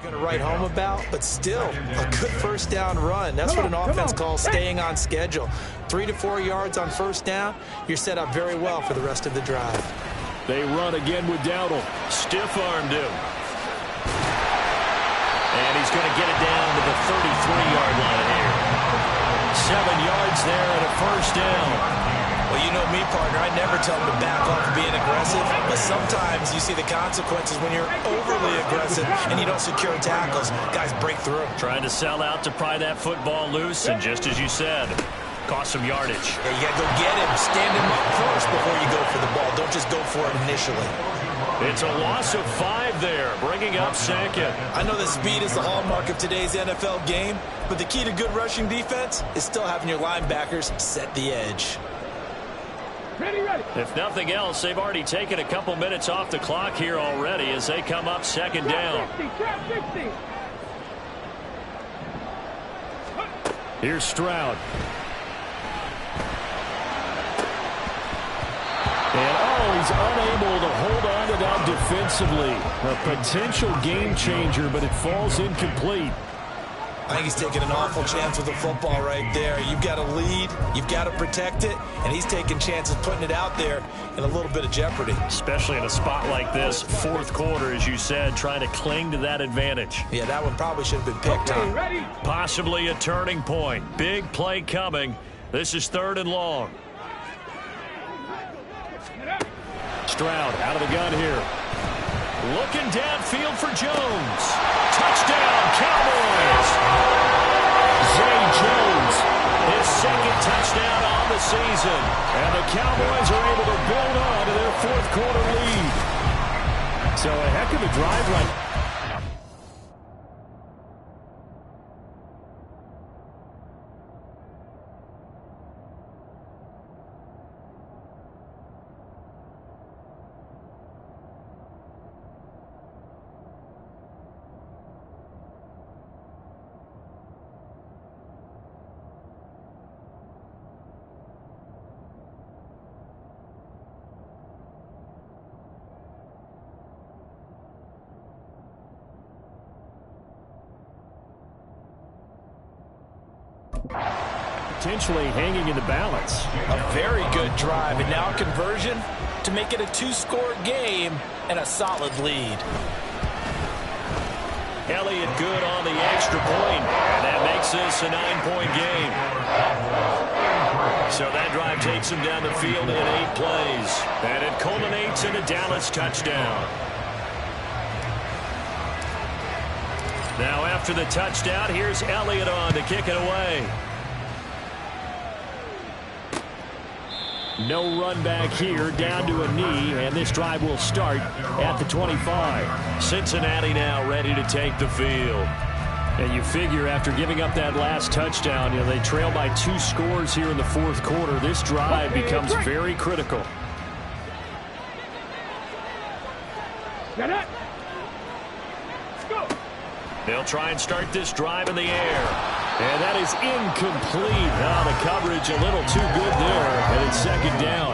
Going to write home about, but still a good first down run. That's what an offense calls staying on schedule. 3 to 4 yards on first down, you're set up very well for the rest of the drive. They run again with Dowdle. Stiff-armed him. And he's going to get it down to the 33-yard line here. 7 yards there and a first down. Well, you know me, partner. I never tell them to back off of being aggressive, but sometimes you see the consequences when you're overly aggressive and you don't secure tackles. Guys break through. Trying to sell out to pry that football loose, and just as you said, cost some yardage. Yeah, you got to go get him. Stand him up first before you go for the ball. Don't just go for it initially. It's a loss of 5 there, bringing up second. I know that speed is the hallmark of today's NFL game, but the key to good rushing defense is still having your linebackers set the edge. Ready. If nothing else, they've already taken a couple minutes off the clock here already as they come up second down. Trap 60. Here's Stroud. And, he's unable to hold on to that defensively. A potential game changer, but it falls incomplete. I think he's taking an awful chance with the football right there. You've got to lead, you've got to protect it, and he's taking chances putting it out there in a little bit of jeopardy. Especially in a spot like this, fourth quarter, as you said, trying to cling to that advantage. Yeah, that one probably should have been picked on. Ready. Possibly a turning point. Big play coming. This is 3rd and long. Stroud out of the gun here. Looking downfield for Jones. Touchdown, Cowboys. Zay Jones, his 2nd touchdown on the season. And the Cowboys are able to build on to their 4th quarter lead. So a heck of a drive right. Potentially hanging in the balance. A very good drive, and now a conversion to make it a 2-score game and a solid lead. Elliott good on the extra point, and that makes this a 9-point game. So that drive takes him down the field in 8 plays, and it culminates in a Dallas touchdown. Now after the touchdown, here's Elliott on to kick it away. No run back here, down to a knee, and this drive will start at the 25. Cincinnati now ready to take the field. And you figure after giving up that last touchdown, they trail by 2 scores here in the 4th quarter. This drive becomes very critical. Get it. Let's go. They'll try and start this drive in the air. And that is incomplete. The coverage a little too good there, and it's 2nd down.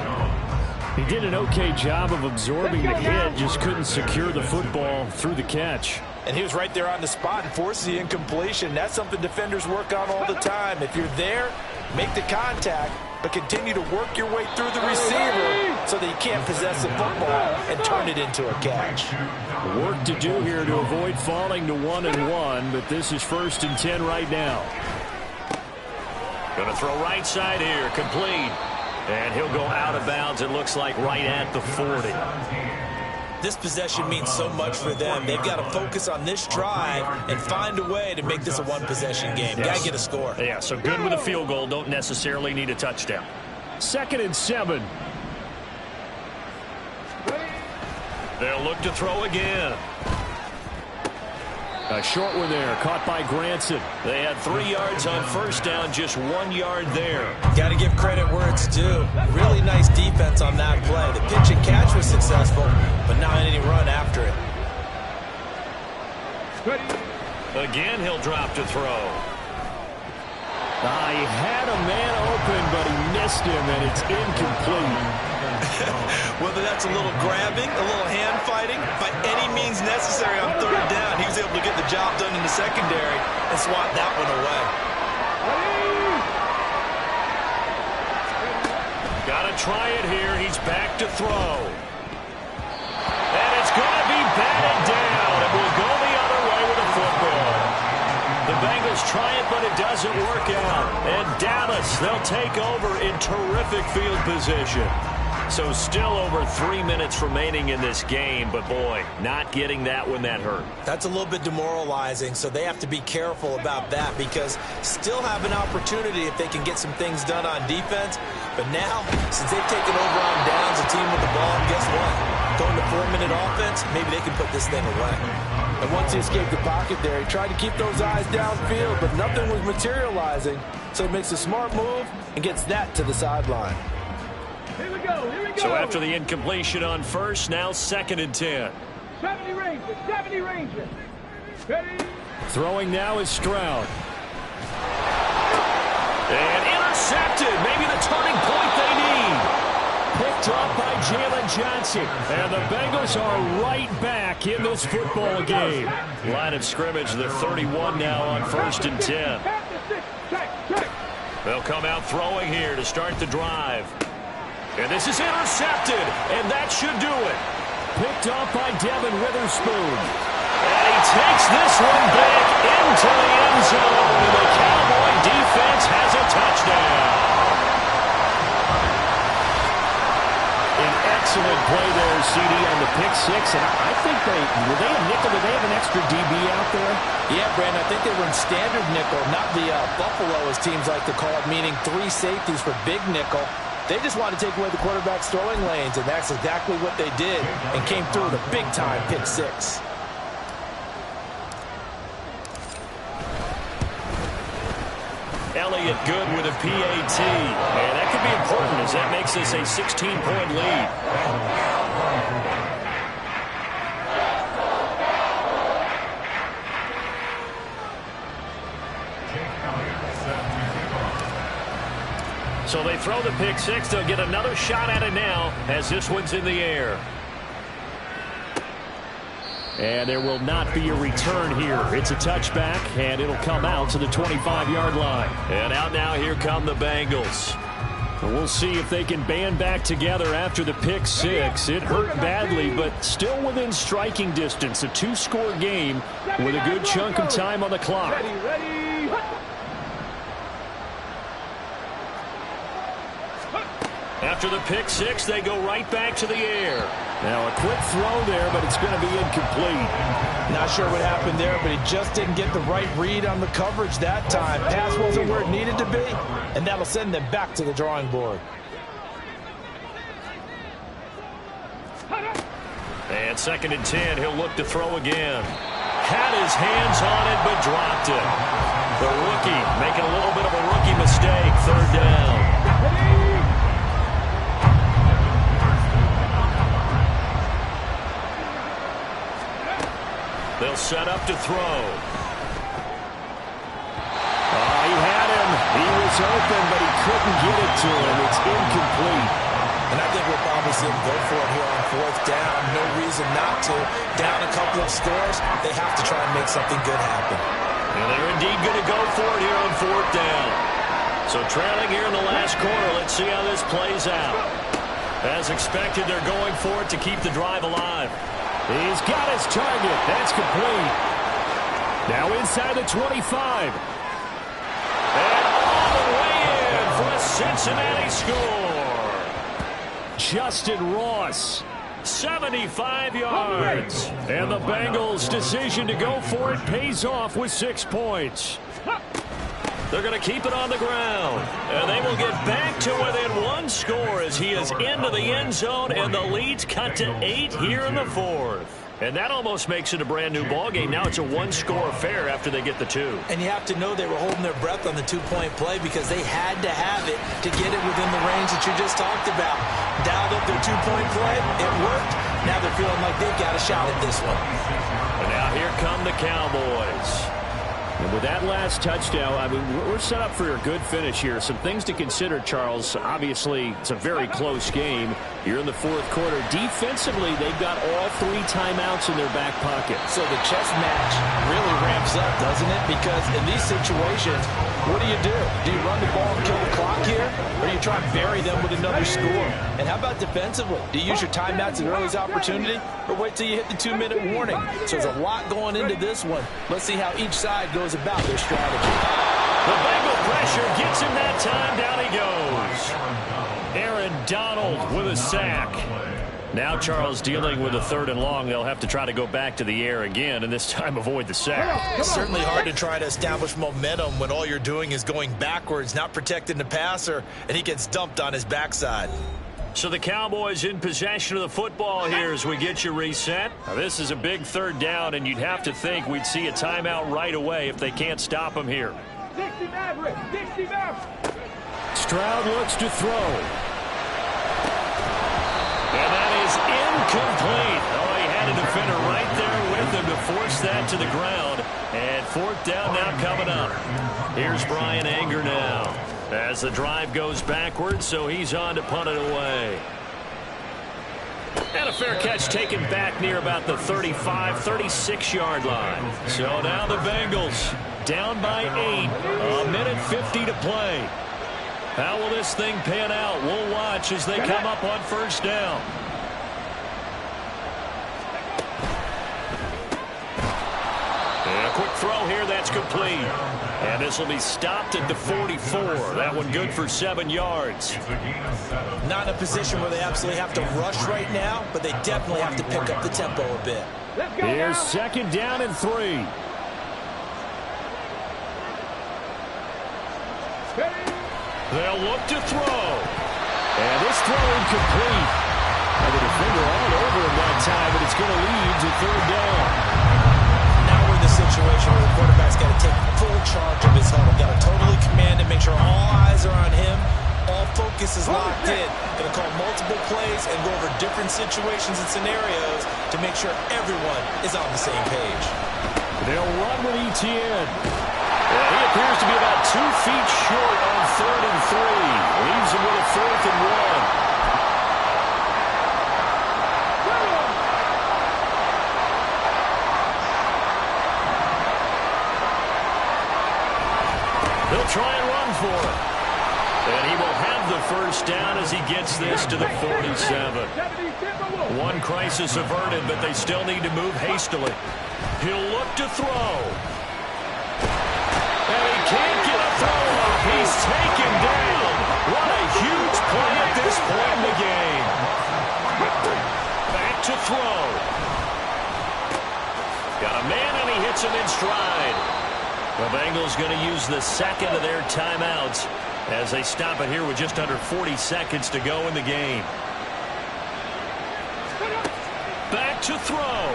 He did an okay job of absorbing the hit, just couldn't secure the football through the catch. And he was right there on the spot and forced the incompletion. That's something defenders work on all the time. If you're there, make the contact, but continue to work your way through the receiver so that you can't possess the football and turn it into a catch. Work to do here to avoid falling to 1-1, but this is 1st and 10 right now. Going to throw right side here, complete. And he'll go out of bounds, it looks like right at the 40. This possession means so much for them. They've got to focus on this drive and find a way to make this a one-possession game. Yes. Got to get a score. Yeah, so good with a field goal. Don't necessarily need a touchdown. 2nd and 7. They'll look to throw again. A short one there, caught by Granson. They had 3 yards on first down, just 1 yard there. Got to give credit where it's due. Really nice defense on that play. The pitch and catch was successful, but not any run after it. Again, he'll drop to throw. He had a man open, but he missed him, and it's incomplete. Whether that's a little grabbing, a little hand fighting, by any means necessary on third down, he was able to get the job done in the secondary and swat that one away. Got to try it here. He's back to throw. And it's going to be batted down. It will go the other way with the football. The Bengals try it, but it doesn't work out. And Dallas, they'll take over in terrific field position. So still over 3 minutes remaining in this game, but boy, not getting that when that hurt. That's a little bit demoralizing, so they have to be careful about that because still have an opportunity if they can get some things done on defense. But now, since they've taken over on downs, a team with the ball, guess what? Going to 4-minute offense, maybe they can put this thing away. And once he escaped the pocket there, he tried to keep those eyes downfield, but nothing was materializing. So he makes a smart move and gets that to the sideline. Here we go, here we go. So after the incompletion on first, now 2nd and 10. 70 Rangers, 70 Rangers. Ready? Throwing now is Stroud. And intercepted. Maybe the turning point they need. Picked off by Jalen Johnson. And the Bengals are right back in this football game. Line of scrimmage, the 31 now on 1st and 10. They'll come out throwing here to start the drive. And this is intercepted, and that should do it. Picked off by Devin Witherspoon. And he takes this one back into the end zone. And the Cowboy defense has a touchdown. An excellent play there, CD, on the pick six. And I think were they a nickel? Did they have an extra DB out there? Yeah, Brandon, I think they were in standard nickel, not the Buffalo, as teams like to call it, meaning 3 safeties for big nickel. They just want to take away the quarterback's throwing lanes, and that's exactly what they did and came through with a big-time pick six. Elliott good with a PAT. And that could be important as that makes this a 16-point lead. So they throw the pick six. They'll get another shot at it now as this one's in the air. And there will not be a return here. It's a touchback, and it'll come out to the 25-yard line. And out now, here come the Bengals. And we'll see if they can band back together after the pick six. It hurt badly, but still within striking distance. A 2-score game with a good chunk of time on the clock. Ready. After the pick six, they go right back to the air. Now a quick throw there, but it's going to be incomplete. Not sure what happened there, but he just didn't get the right read on the coverage that time. Pass wasn't where it needed to be, and that'll send them back to the drawing board. And 2nd and 10, he'll look to throw again. Had his hands on it, but dropped it. The rookie making a little bit of a rookie mistake. 3rd down. They'll set up to throw. He had him. He was open, but he couldn't get it to him. It's incomplete. And I think we'll probably see him go for it here on 4th down. No reason not to. Down a couple of scores, they have to try and make something good happen. And they're indeed going to go for it here on 4th down. So trailing here in the last quarter, let's see how this plays out. As expected, they're going for it to keep the drive alive. He's got his target. That's complete. Now inside the 25. And all the way in for a Cincinnati score. Justin Ross. 75 yards. And the Bengals' decision to go for it pays off with 6 points. They're going to keep it on the ground. And they will get back to within 1 score as he is into the end zone, and the lead's cut to 8 here in the 4th. And that almost makes it a brand-new ballgame. Now it's a 1-score affair after they get the 2. And you have to know they were holding their breath on the 2-point play because they had to have it to get it within the range that you just talked about. Dialed up their 2-point play. It worked. Now they're feeling like they've got a shot at this one. And now here come the Cowboys. And with that last touchdown, I mean, we're set up for a good finish here. Some things to consider, Charles. Obviously, it's a very close game. You're in the fourth quarter. Defensively, they've got all 3 timeouts in their back pocket. So the chess match really ramps up, doesn't it? Because in these situations, what do? Do you run the ball and kill the clock here? Or do you try and bury them with another score? And how about defensively? Do you use your timeouts at earliest opportunity? Or wait till you hit the 2-minute warning? So there's a lot going into this one. Let's see how each side goes about their strategy. The Bengal pressure gets him that time. Down he goes. Aaron Donald with a sack. Now Charles dealing with a 3rd and long. They'll have to try to go back to the air again, and this time avoid the sack. It's certainly hard to try to establish momentum when all you're doing is going backwards, not protecting the passer, and he gets dumped on his backside. So the Cowboys in possession of the football here as we get you reset. Now this is a big 3rd down, and you'd have to think we'd see a timeout right away if they can't stop him here. 60 Maverick, 60 Maverick. Stroud looks to throw. And that is incomplete. Oh, he had a defender right there with him to force that to the ground. And 4th down now coming up. Here's Brian Anger now as the drive goes backwards, so he's on to punt it away. And a fair catch taken back near about the 35, 36-yard line. So now the Bengals down by 8. A minute 50 to play. How will this thing pan out? We'll watch as they come up on 1st down. And a quick throw here, that's complete. And this will be stopped at the 44. That one good for 7 yards. Not in a position where they absolutely have to rush right now, but they definitely have to pick up the tempo a bit. Here's 2nd down and 3. They'll look to throw. And this throw incomplete. And the defender all over him that time, but it's going to lead to 3rd down. Now we're in the situation where the quarterback's got to take full charge of his huddle. Got to totally command and make sure all eyes are on him. All focus is locked in. Going to call multiple plays and go over different situations and scenarios to make sure everyone is on the same page. They'll run with ETN. Well, he appears to be about 2 feet short on 3rd and 3. Leaves him with a 4th and 1. They'll try and run for it. And he will have the 1st down as he gets this to the 47. One crisis averted, but they still need to move hastily. He'll look to throw. And he can't get a throw off. He's taken down. What a huge play at this point in the game. Back to throw. Got a man, and he hits him in stride. The Bengals going to use the 2nd of their timeouts as they stop it here with just under 40 seconds to go in the game. Back to throw.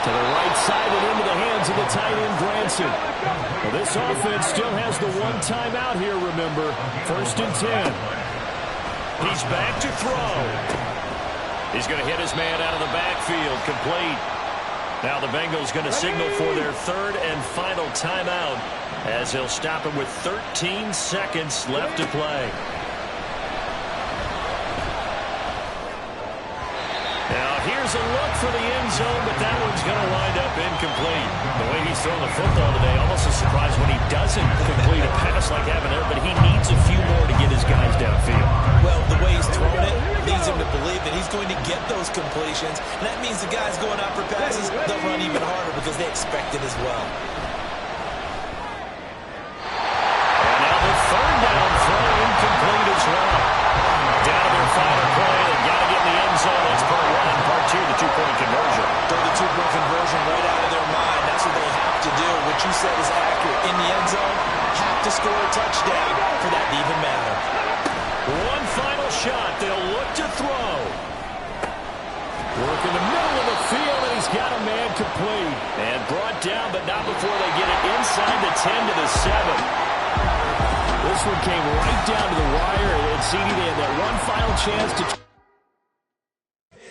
To the right side and into the hands of the tight end, Granson. Well, this offense still has the 1 timeout here, remember. 1st and 10. He's back to throw. He's going to hit his man out of the backfield. Complete. Now the Bengals going to signal for their 3rd and final timeout as they'll stop him with 13 seconds left to play. Now here's a look for the end zone, but that one's going to wind up incomplete. The way he's thrown the football today, almost a surprise when he doesn't complete a pass like having there, but he needs a few more to get his guys downfield. Well, the way he's thrown it leads him to believe that he's going to get those completions, and that means the guys going out for passes, they'll run even harder because they expect it as well. And now the 3rd down throw incomplete as well. Down to their final play. They've got to get in the end zone. That's part 1. Part 2, the 2-point conversion. Throw the 2-point conversion right out of their mind. That's what they have to do. What you said is accurate. In the end zone, have to score a touchdown for that to even matter. One final shot. They'll look to throw. Work in the middle of the field, and he's got a man complete. And brought down, but not before they get it inside the 10 to the 7. This one came right down to the wire, and CD, they had that one final chance to...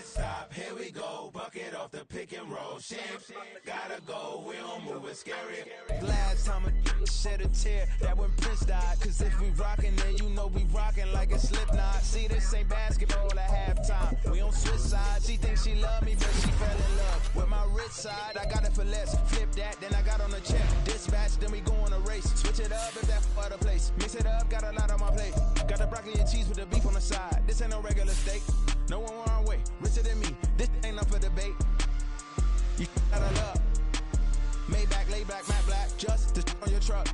Stop, here we go, bucket off the pick and roll. Shit, gotta go, we don't move it scary. Last time a shed a tear, that when Prince died. Cause if we rockin', then you know we rockin' like a Slipknot. See, this ain't basketball at halftime. We on switch sides. She thinks she love me, but she fell in love with my rich side. I got it for less. Flip that, then I got on the check. Dispatch, then we go on a race. Switch it up if that other place. Mix it up, got a lot on my plate. Got the broccoli and cheese with the beef on the side. This ain't no regular steak. No one wrong way, richer than me. This ain't up for debate. You gotta love. Maybach, lay back, matte black, just to on your truck.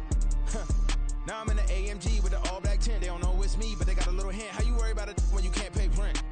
Now I'm in the AMG with the all black tint. They don't know it's me, but they got a little hint. How you worry about it when you can't pay rent?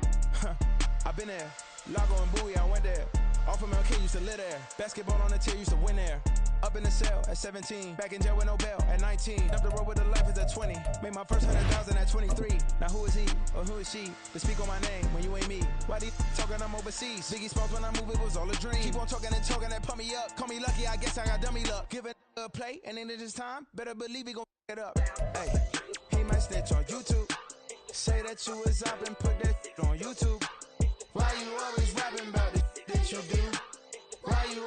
I've been there. Lago and Bowie, I went there. Off of MLK, used to live there. Basketball on the tier, used to win there. Up in the cell at 17. Back in jail with no bail at 19. Up the road with the life is at 20. Made my first 100,000 at 23. Now who is he or who is she to speak on my name when you ain't me? Why these talking I'm overseas? Biggie Smalls when I move, it was all a dream. Keep on talking and pump me up. Call me lucky, I guess I got dummy luck. Give it a play, and then this time, better believe he gon' it up. Hey, he might snitch on YouTube. Say that you was up and put that on YouTube. Why you always rapping about it that you do? Why you